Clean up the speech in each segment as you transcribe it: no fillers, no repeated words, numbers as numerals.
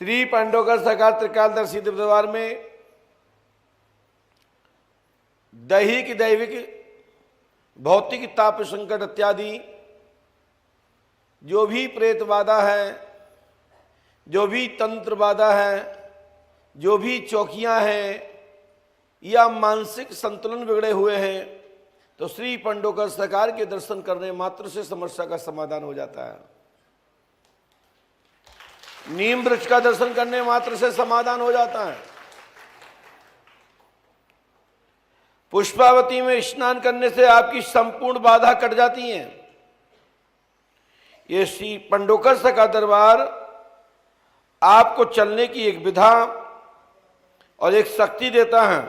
श्री पांडवकर सरकार त्रिकालदर्शी दरबार में दैहिक दैविक भौतिक ताप संकट इत्यादि जो भी प्रेत बाधा है, जो भी तंत्र बाधा है, जो भी चौकियां हैं या मानसिक संतुलन बिगड़े हुए हैं, तो श्री पांडवकर सरकार के दर्शन करने मात्र से समस्या का समाधान हो जाता है। नीम वृक्ष का दर्शन करने मात्र से समाधान हो जाता है। पुष्पावती में स्नान करने से आपकी संपूर्ण बाधा कट जाती है। ये श्री पांडवकर सरकार दरबार आपको चलने की एक विधा और एक शक्ति देता है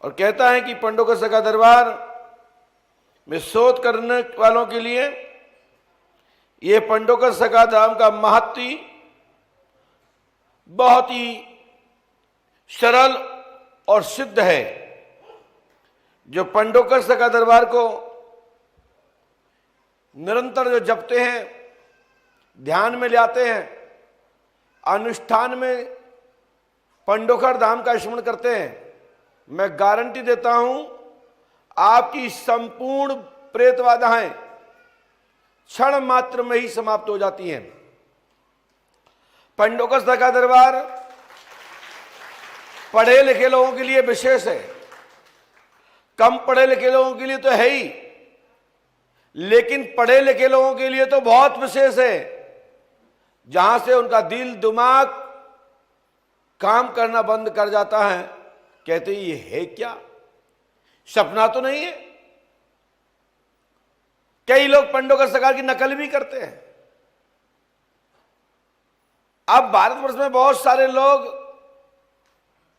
और कहता है कि पांडवकर सरकार दरबार में शोध करने वालों के लिए ये पांडवकर सरकार धाम का महत्व बहुत ही सरल और सिद्ध है। जो पांडवकर सरकार दरबार को निरंतर जो जपते हैं, ध्यान में ले आते हैं, अनुष्ठान में पांडवकर धाम का स्मरण करते हैं, मैं गारंटी देता हूं आपकी संपूर्ण प्रेत बाधाएं क्षण मात्र में ही समाप्त हो जाती हैं। पांडवकर सरकार दरबार पढ़े लिखे लोगों के लिए विशेष है, कम पढ़े लिखे लोगों के लिए तो है ही, लेकिन पढ़े लिखे लोगों के लिए तो बहुत विशेष है, जहां से उनका दिल दिमाग काम करना बंद कर जाता है। कहते ये है क्या, सपना तो नहीं है। कई लोग पांडवकर सरकार की नकल भी करते हैं। अब भारतवर्ष में बहुत सारे लोग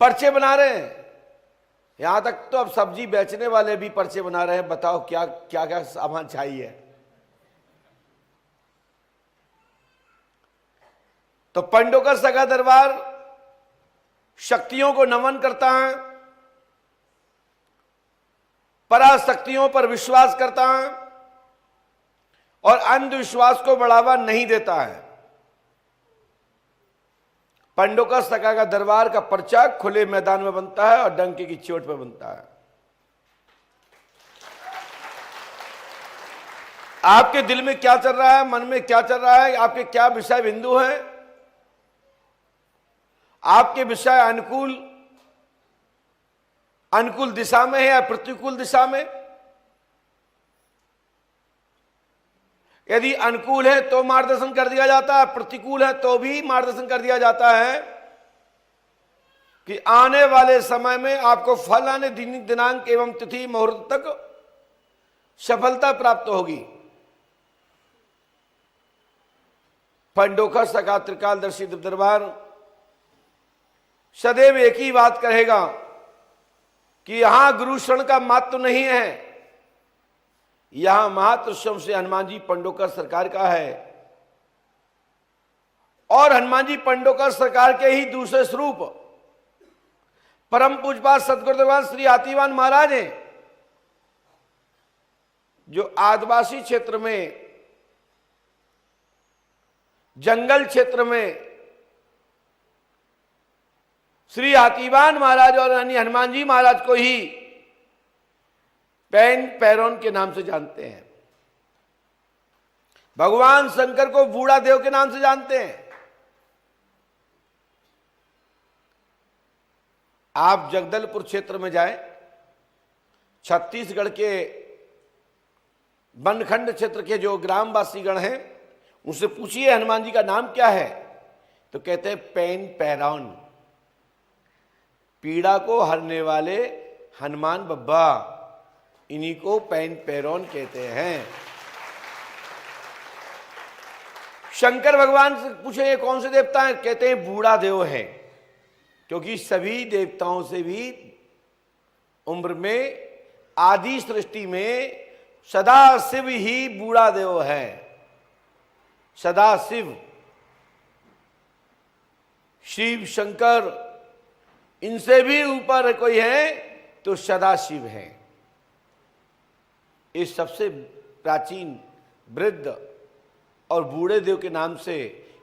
पर्चे बना रहे हैं, यहां तक तो अब सब्जी बेचने वाले भी पर्चे बना रहे हैं। बताओ क्या क्या क्या सामान चाहिए। तो पांडवकर सरकार दरबार शक्तियों को नमन करता है, पराशक्तियों पर विश्वास करता है और अंधविश्वास को बढ़ावा नहीं देता है। पांडवकर सरकार का दरबार का पर्चा खुले मैदान में बनता है और डंके की चोट पर बनता है। आपके दिल में क्या चल रहा है, मन में क्या चल रहा है, आपके क्या विषय बिंदु हैं, आपके विषय अनुकूल दिशा में है या प्रतिकूल दिशा में। यदि अनुकूल है तो मार्गदर्शन कर दिया जाता है, प्रतिकूल है तो भी मार्गदर्शन कर दिया जाता है कि आने वाले समय में आपको फलाने दिनांक एवं तिथि मुहूर्त तक सफलता प्राप्त होगी। पांडवकर सरकार त्रिकालदर्शी दरबार सदैव एक ही बात कहेगा कि यहां गुरु शरण का महत्व नहीं है, यहां महत्व स्वयं से हनुमान जी पांडवकर सरकार का है। और हनुमान जी पांडवकर सरकार के ही दूसरे स्वरूप परम पूज्यपाद सद्गुरुदेव श्री हाथीवान महाराज हैं, जो आदिवासी क्षेत्र में, जंगल क्षेत्र में श्री हाथीवान महाराज और हनुमान जी महाराज को ही पैन पैरोन के नाम से जानते हैं। भगवान शंकर को बूढ़ा देव के नाम से जानते हैं। आप जगदलपुर क्षेत्र में जाएं, छत्तीसगढ़ के बनखंड क्षेत्र के जो ग्रामवासीगण हैं, उनसे पूछिए हनुमान जी का नाम क्या है, तो कहते हैं पैन पैरौन, पीड़ा को हरने वाले हनुमान बब्बा, इन्हीं को पैन पैरौन कहते हैं। शंकर भगवान से पूछे ये कौन से देवता हैं, कहते हैं बूढ़ा देव है, क्योंकि सभी देवताओं से भी उम्र में, आदि सृष्टि में सदा शिव ही बूढ़ा देव है। सदा शिव, शिव शंकर, इनसे भी ऊपर कोई है तो सदा शिव है। इस सबसे प्राचीन, वृद्ध और बूढ़े देव के नाम से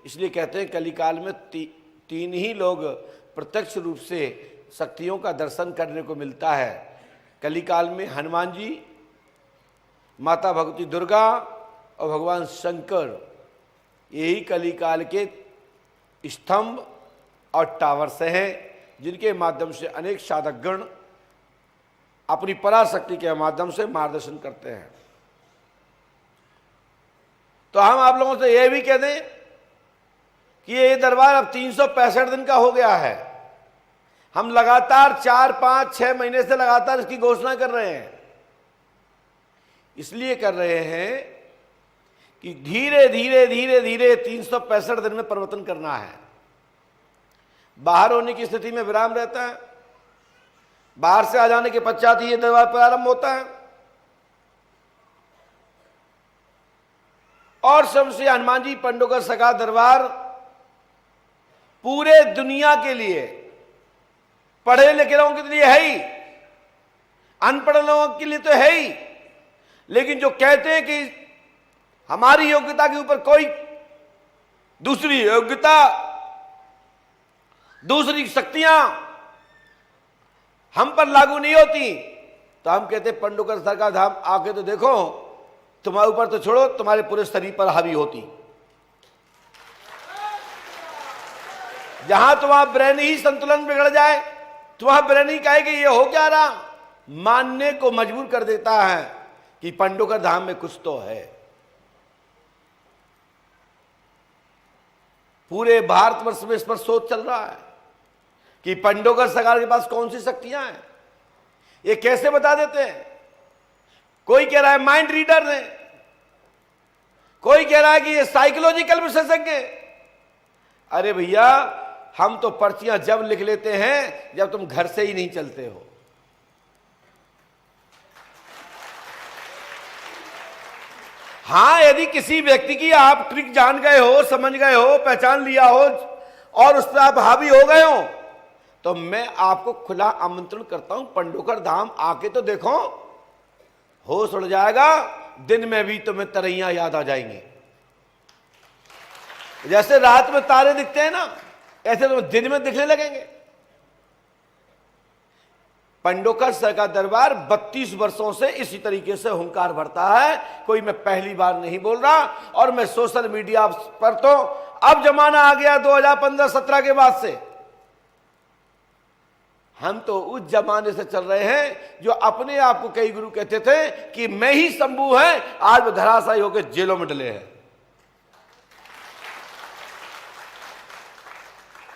इसलिए कहते हैं कलिकाल में तीन ही लोग प्रत्यक्ष रूप से शक्तियों का दर्शन करने को मिलता है। कलिकाल में हनुमान जी, माता भगवती दुर्गा और भगवान शंकर, यही कलिकाल के स्तंभ और टावर से हैं, जिनके माध्यम से अनेक साधकगण अपनी पराशक्ति के माध्यम से मार्गदर्शन करते हैं। तो हम आप लोगों से यह भी कह दें कि ये दरबार अब 365 दिन का हो गया है। हम लगातार 4, 5, 6 महीने से लगातार इसकी घोषणा कर रहे हैं। इसलिए कर रहे हैं कि धीरे धीरे धीरे धीरे 365 दिन में परिवर्तन करना है। बाहर होने की स्थिति में विराम रहता है, बाहर से आ जाने के पश्चात ही ये दरबार प्रारंभ होता है। और सबसे हनुमान जी पंडों सखा दरबार पूरे दुनिया के लिए, पढ़े लिखे लोगों के लिए है ही, अनपढ़ लोगों के लिए तो है ही, लेकिन जो कहते हैं कि हमारी योग्यता के ऊपर कोई दूसरी योग्यता, दूसरी शक्तियां हम पर लागू नहीं होती, तो हम कहते पंडोकर सखा धाम आके तो देखो, तुम्हारे ऊपर तो छोड़ो, तुम्हारे पूरे शरीर पर हावी होती। जहां तुम्हारा ब्रेन ही संतुलन बिगड़ जाए, तुम्हारा ब्रेन ही कहे कि ये हो क्या रहा, मानने को मजबूर कर देता है कि पंडोकर धाम में कुछ तो है। पूरे भारतवर्ष में इस पर शोध चल रहा है कि पंडोकर सरकार के पास कौन सी शक्तियां हैं। ये कैसे बता देते हैं? कोई कह रहा है माइंड रीडर है, कोई कह रहा है कि ये साइकोलॉजिकल विशेषज्ञ है। अरे भैया, हम तो पर्चियां जब लिख लेते हैं जब तुम घर से ही नहीं चलते हो। हां, यदि किसी व्यक्ति की आप ट्रिक जान गए हो, समझ गए हो, पहचान लिया हो और उस पर आप हावी हो गए हो, तो मैं आपको खुला आमंत्रण करता हूं, पंडोकर धाम आके तो देखो, होश उड़ जाएगा। दिन में भी तुम्हें तरैया याद आ जाएंगी। जैसे रात में तारे दिखते हैं ना, ऐसे तुम्हें दिन में दिखने लगेंगे। पंडोकर सरकार दरबार 32 वर्षों से इसी तरीके से हुंकार भरता है। कोई मैं पहली बार नहीं बोल रहा, और मैं सोशल मीडिया पर तो अब जमाना आ गया 2015-17 के बाद से। हम तो उस जमाने से चल रहे हैं जो अपने आप को कई गुरु कहते थे कि मैं ही शंभू है, आज वो धराशायी होकर जेलों में डले हैं।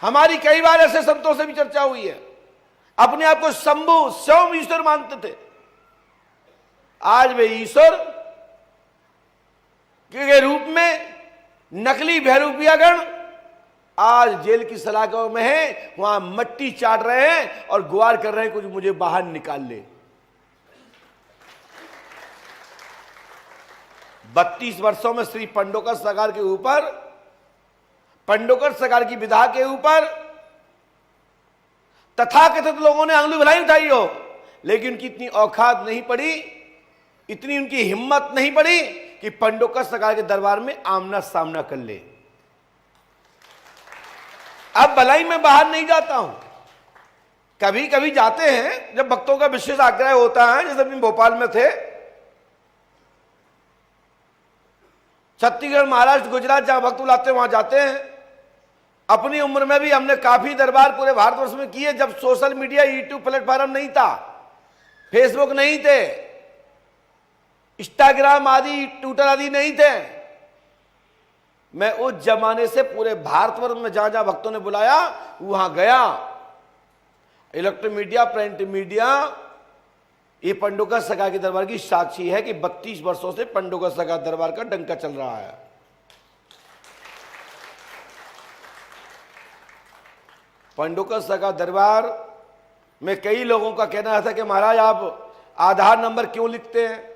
हमारी कई बार ऐसे संतों से भी चर्चा हुई है, अपने आप को शंभु स्वयं ईश्वर मानते थे। आज वे ईश्वर के रूप में नकली भैरूपियागण आज जेल की सलाखों में है, वहां मट्टी चाट रहे हैं और गुहार कर रहे हैं कुछ मुझे बाहर निकाल ले। 32 वर्षों में श्री पंडोकर सरकार के ऊपर, पंडोकर सरकार की विधा के ऊपर तथाकथित लोगों ने अंगुली भलाई उठाई हो, लेकिन उनकी इतनी औकात नहीं पड़ी, इतनी उनकी हिम्मत नहीं पड़ी कि पंडोकर सरकार के दरबार में आमना सामना कर ले। अब भलाई में बाहर नहीं जाता हूं, कभी कभी जाते हैं जब भक्तों का विशेष आग्रह होता है। जैसे अभी भोपाल में थे, छत्तीसगढ़, महाराष्ट्र, गुजरात जहां भक्त बुलाते हैं वहां जाते हैं। अपनी उम्र में भी हमने काफी दरबार पूरे भारतवर्ष में किए, जब सोशल मीडिया, यूट्यूब प्लेटफॉर्म नहीं था, फेसबुक नहीं थे, इंस्टाग्राम आदि, ट्विटर आदि नहीं थे। मैं उस जमाने से पूरे भारतवर्ष में जहां जहां भक्तों ने बुलाया वहां गया। इलेक्ट्रॉनिक मीडिया, प्रिंट मीडिया, ये पंडोकर सरकार के दरबार की साक्षी है कि 32 वर्षों से पंडोकर सरकार दरबार का डंका चल रहा है। पंडोकर सरकार दरबार में कई लोगों का कहना था कि महाराज आप आधार नंबर क्यों लिखते हैं,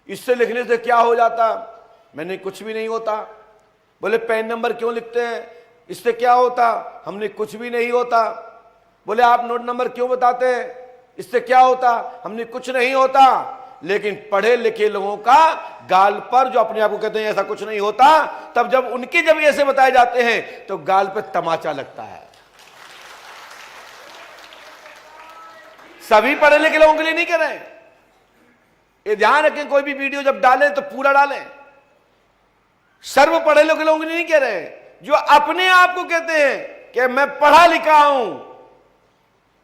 इससे लिखने से क्या हो जाता। मैंने कुछ भी नहीं होता। बोले पैन नंबर क्यों लिखते हैं, इससे क्या होता। हमने कुछ भी नहीं होता। बोले आप नोट नंबर क्यों बताते हैं, इससे क्या होता। हमने कुछ नहीं होता। लेकिन पढ़े लिखे लोगों का गाल पर, जो अपने आप को कहते हैं ऐसा कुछ नहीं होता, तब जब उनके जब ऐसे बताए जाते हैं तो गाल पे तमाचा लगता है। सभी पढ़े लिखे लोगों के लिए नहीं कह रहे, ये ध्यान रखें, कोई भी वीडियो जब डालें तो पूरा डालें। सर्व पढ़े लिखे लोगों के लिए नहीं कह रहे, जो अपने आप को कहते हैं कि मैं पढ़ा लिखा हूं,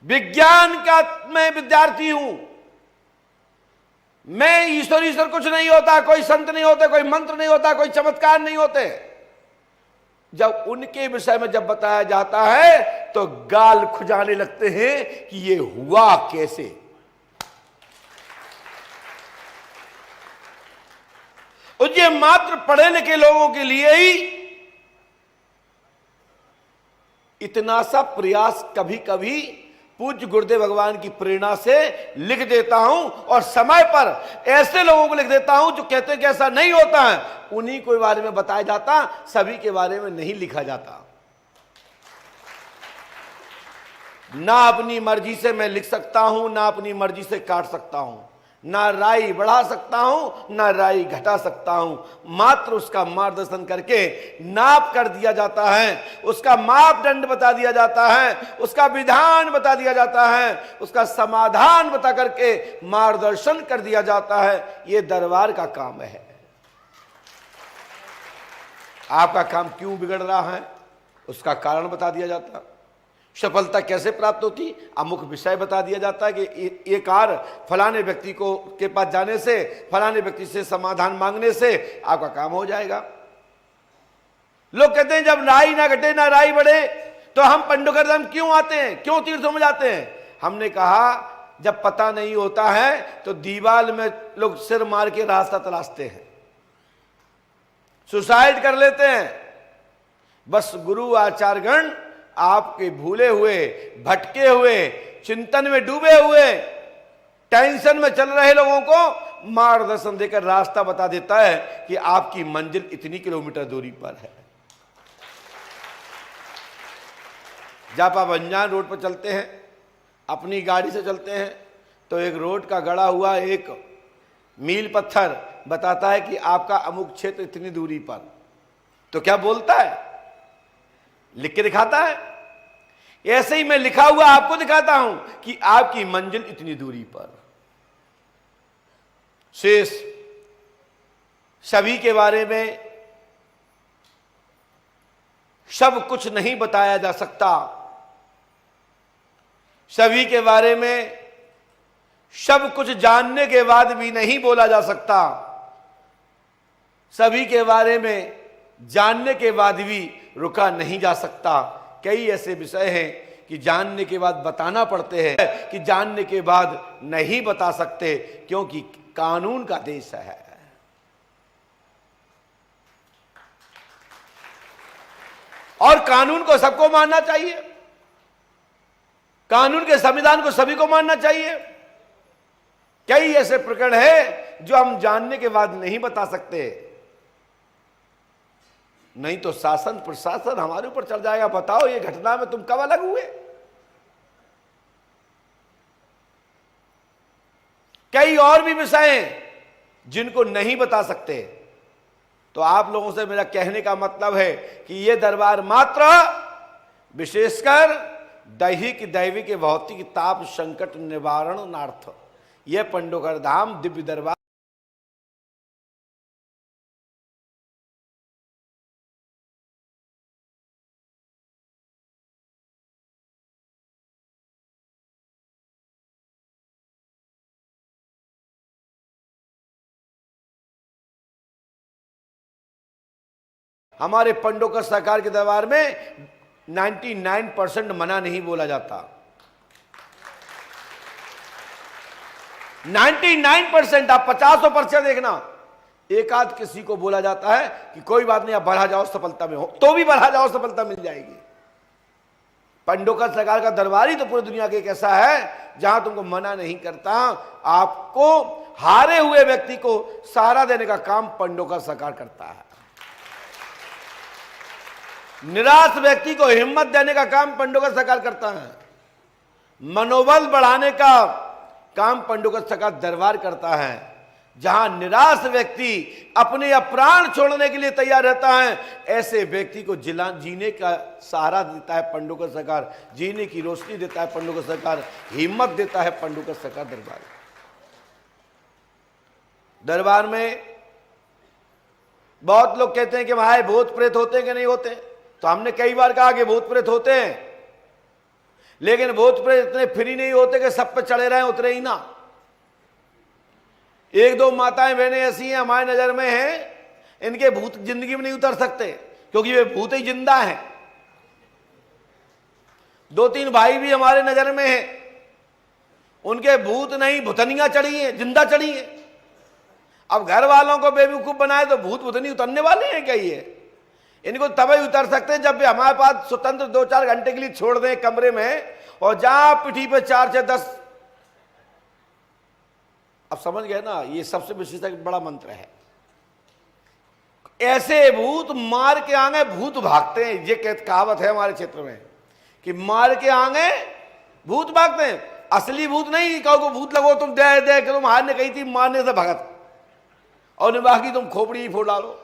विज्ञान का मैं विद्यार्थी हूं, मैं ईश्वर कुछ नहीं होता, कोई संत नहीं होते, कोई मंत्र नहीं होता, कोई चमत्कार नहीं होते, जब उनके विषय में जब बताया जाता है तो गाल खुजाने लगते हैं कि ये हुआ कैसे। और ये मात्र पढ़े लिखे लोगों के लिए ही इतना सा प्रयास कभी कभी पूज्य गुरुदेव भगवान की प्रेरणा से लिख देता हूं, और समय पर ऐसे लोगों को लिख देता हूं जो कहते हैं कि ऐसा नहीं होता है, उन्हीं के बारे में बताया जाता, सभी के बारे में नहीं लिखा जाता। ना अपनी मर्जी से मैं लिख सकता हूं, ना अपनी मर्जी से काट सकता हूं, ना राई बढ़ा सकता हूं, ना राई घटा सकता हूं, मात्र उसका मार्गदर्शन करके नाप कर दिया जाता है, उसका मापदंड बता दिया जाता है, उसका विधान बता दिया जाता है, उसका समाधान बता करके मार्गदर्शन कर दिया जाता है। यह दरबार का काम है। आपका काम क्यों बिगड़ रहा है उसका कारण बता दिया जाता है, सफलता कैसे प्राप्त होती, अमुक विषय बता दिया जाता है कि ये कार्य फलाने व्यक्ति को के पास जाने से, फलाने व्यक्ति से समाधान मांगने से आपका काम हो जाएगा। लोग कहते हैं जब राई ना घटे ना राई बढ़े तो हम पंडोकर धाम क्यों आते हैं, क्यों तीर्थों में जाते हैं। हमने कहा जब पता नहीं होता है तो दीवार में लोग सिर मार के रास्ता तलाशते हैं, सुसाइड कर लेते हैं। बस गुरु आचार्यगण आपके भूले हुए, भटके हुए, चिंतन में डूबे हुए, टेंशन में चल रहे लोगों को मार्गदर्शन देकर रास्ता बता देता है कि आपकी मंजिल इतनी किलोमीटर दूरी पर है। जब आप अनजान रोड पर चलते हैं, अपनी गाड़ी से चलते हैं, तो एक रोड का गड़ा हुआ एक मील पत्थर बताता है कि आपका अमुक क्षेत्र इतनी दूरी पर, तो क्या बोलता है, लिख के दिखाता है। ऐसे ही मैं लिखा हुआ आपको दिखाता हूं कि आपकी मंजिल इतनी दूरी पर। शेष सभी के बारे में सब कुछ नहीं बताया जा सकता, सभी के बारे में सब कुछ जानने के बाद भी नहीं बोला जा सकता, सभी के बारे में जानने के बाद भी रुका नहीं जा सकता। कई ऐसे विषय हैं कि जानने के बाद बताना पड़ते हैं, कि जानने के बाद नहीं बता सकते, क्योंकि कानून का देश है। और कानून को सबको मानना चाहिए, कानून के संविधान को सभी को मानना चाहिए। कई ऐसे प्रकरण है जो हम जानने के बाद नहीं बता सकते, नहीं तो शासन प्रशासन हमारे ऊपर चढ़ जाएगा, बताओ ये घटना में तुम कब अलग हुए। कई और भी विषय हैं जिनको नहीं बता सकते। तो आप लोगों से मेरा कहने का मतलब है कि ये दरबार मात्र विशेषकर दैहिक दैविक भौतिक ताप संकट निवारणार्थ, यह पंडोकर धाम दिव्य दरबार हमारे पंडोकर सरकार के दरबार में 99% मना नहीं बोला जाता। 99%, आप 50% देखना, एक आध किसी को बोला जाता है कि कोई बात नहीं आप बढ़ा जाओ सफलता में हो, तो भी बढ़ा जाओ सफलता मिल जाएगी। पंडोकर सरकार का दरबार ही तो पूरी दुनिया के एक ऐसा है जहां तुमको मना नहीं करता, आपको हारे हुए व्यक्ति को सहारा देने का काम पंडोकर सरकार करता है, निराश व्यक्ति को हिम्मत देने का काम पंडोकर सरकार करता है, मनोबल बढ़ाने का काम पंडोकर सरकार दरबार करता है। जहां निराश व्यक्ति अपने प्राण छोड़ने के लिए तैयार रहता है, ऐसे व्यक्ति को जीने का सहारा देता है पंडोकर सरकार, जीने की रोशनी देता है पंडोकर सरकार, हिम्मत देता है पंडोकर सरकार दरबार में। बहुत लोग कहते हैं कि भाई भूत प्रेत होते हैं कि नहीं होते, तो हमने कई बार कहा कि भूत प्रेत होते हैं, लेकिन भूत प्रेत इतने फ्री नहीं होते कि सब पे चढ़े रहे उतरे ही ना। एक दो माताएं बहनें ऐसी हैं हमारे नजर में हैं, इनके भूत जिंदगी में नहीं उतर सकते क्योंकि वे भूत ही जिंदा हैं। दो तीन भाई भी हमारे नजर में हैं, उनके भूत नहीं भूतनियां चढ़ी हैं, जिंदा चढ़ी हैं। अब घर वालों को बेवकूफ बनाए तो भूत भूतनी उतरने वाले हैं क्या? ये इनको तभी उतर सकते हैं जब भी हमारे पास स्वतंत्र 2-4 घंटे के लिए छोड़ दें कमरे में, और जहां पिठी पे 4 से 10, अब समझ गए ना, ये सबसे विशेष बड़ा मंत्र है। ऐसे भूत मार के आगे भूत भागते हैं। ये कहावत है हमारे क्षेत्र में कि मार के आगे भूत भागते हैं। असली भूत नहीं, कहो भूत लगो तुम दे दे के तुम हारने कही थी मारने से भगत, और बाकी तुम खोपड़ी ही फोड़ डालो।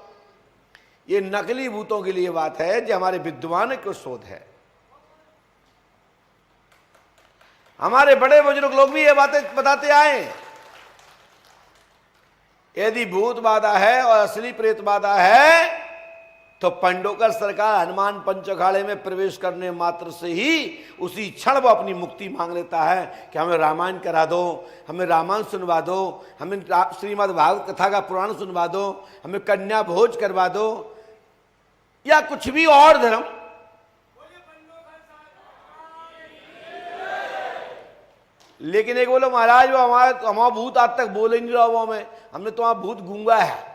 ये नकली भूतों के लिए बात है, जो हमारे विद्वान को शोध है। हमारे बड़े बुजुर्ग लोग भी ये बातें बताते आए। यदि भूत बाधा है और असली प्रेत बाधा है तो पंडोकर सरकार हनुमान पंचखाड़े में प्रवेश करने मात्र से ही उसी क्षण वो अपनी मुक्ति मांग लेता है कि हमें रामायण करा दो, हमें रामायण सुनवा दो, हमें श्रीमद् भागवत कथा का पुराण सुनवा दो, हमें कन्या भोज करवा दो, या कुछ भी और धर्म। लेकिन एक बोलो महाराज वो हमारा भूत आज तक बोले नहीं रहा हुआ, हमने तो वहां भूत गूंगा है।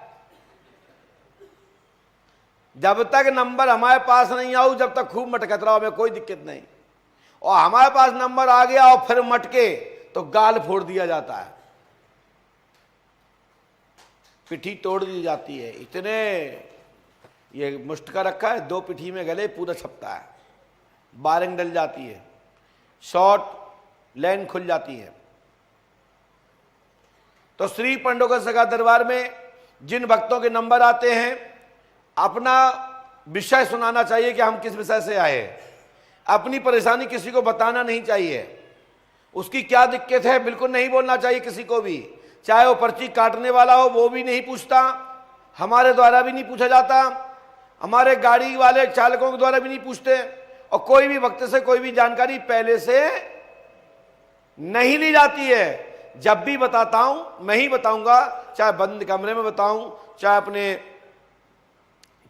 जब तक नंबर हमारे पास नहीं आओ, जब तक खूब मटकत रहो, हमें कोई दिक्कत नहीं। और हमारे पास नंबर आ गया और फिर मटके तो गाल फोड़ दिया जाता है, पिठी तोड़ दी जाती है। इतने ये मुष्ट का रखा है, 2 पिठी में गले पूरा छपता है, बारिंग डल जाती है, शॉर्ट लाइन खुल जाती है। तो श्री पंडोकर सरकार दरबार में जिन भक्तों के नंबर आते हैं, अपना विषय सुनाना चाहिए कि हम किस विषय से आए। अपनी परेशानी किसी को बताना नहीं चाहिए, उसकी क्या दिक्कत है बिल्कुल नहीं बोलना चाहिए किसी को भी। चाहे वो पर्ची काटने वाला हो वो भी नहीं पूछता, हमारे द्वारा भी नहीं पूछा जाता, हमारे गाड़ी वाले चालकों के द्वारा भी नहीं पूछते, और कोई भी भक्त से कोई भी जानकारी पहले से नहीं ली जाती है। जब भी बताता हूं मैं ही बताऊंगा, चाहे बंद कमरे में बताऊं,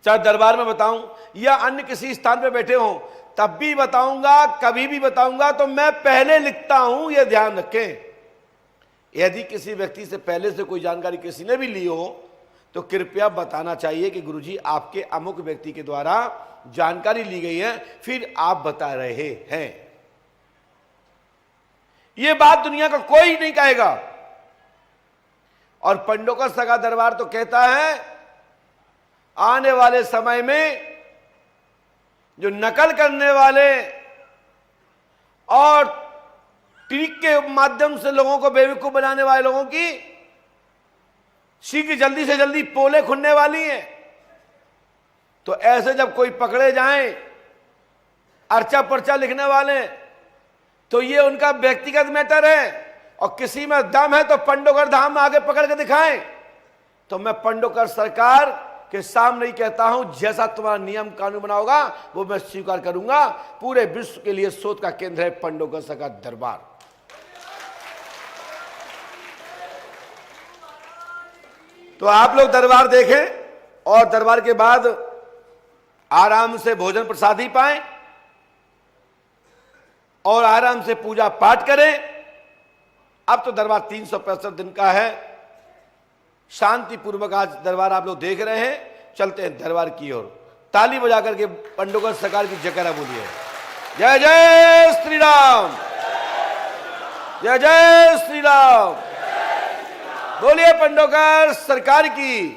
चाहे दरबार में बताऊं, या अन्य किसी स्थान पे बैठे हो तब भी बताऊंगा, कभी भी बताऊंगा तो मैं पहले लिखता हूं, यह ध्यान रखें। यदि किसी व्यक्ति से पहले से कोई जानकारी किसी ने भी ली हो तो कृपया बताना चाहिए कि गुरुजी आपके अमुक व्यक्ति के द्वारा जानकारी ली गई है, फिर आप बता रहे हैं। यह बात दुनिया का कोई नहीं कहेगा। और पंडोकर सरकार दरबार तो कहता है आने वाले समय में जो नकल करने वाले और ट्रिक के माध्यम से लोगों को बेवकूफ बनाने वाले लोगों की शीघ्र जल्दी से जल्दी पोले खुलने वाली हैं। तो ऐसे जब कोई पकड़े जाएं अर्चा पर्चा लिखने वाले, तो ये उनका व्यक्तिगत मैटर है, और किसी में दम है तो पंडोकर धाम में आगे पकड़ के दिखाएं। तो मैं पंडोकर सरकार के सामने ही कहता हूं, जैसा तुम्हारा नियम कानून बना होगा वो मैं स्वीकार करूंगा। पूरे विश्व के लिए शोध का केंद्र है पंडोकर सरकार दरबार। तो आप लोग दरबार देखें और दरबार के बाद आराम से भोजन प्रसादी पाएं और आराम से पूजा पाठ करें। अब तो दरबार 365 दिन का है, शांति पूर्वक आज दरबार आप लोग देख रहे हैं। चलते हैं दरबार की ओर, ताली बजा करके पंडोकर सरकार की जयकारा बोलिए। जय जय श्री राम, जय जय श्री राम, बोलिए पंडोकर सरकार की।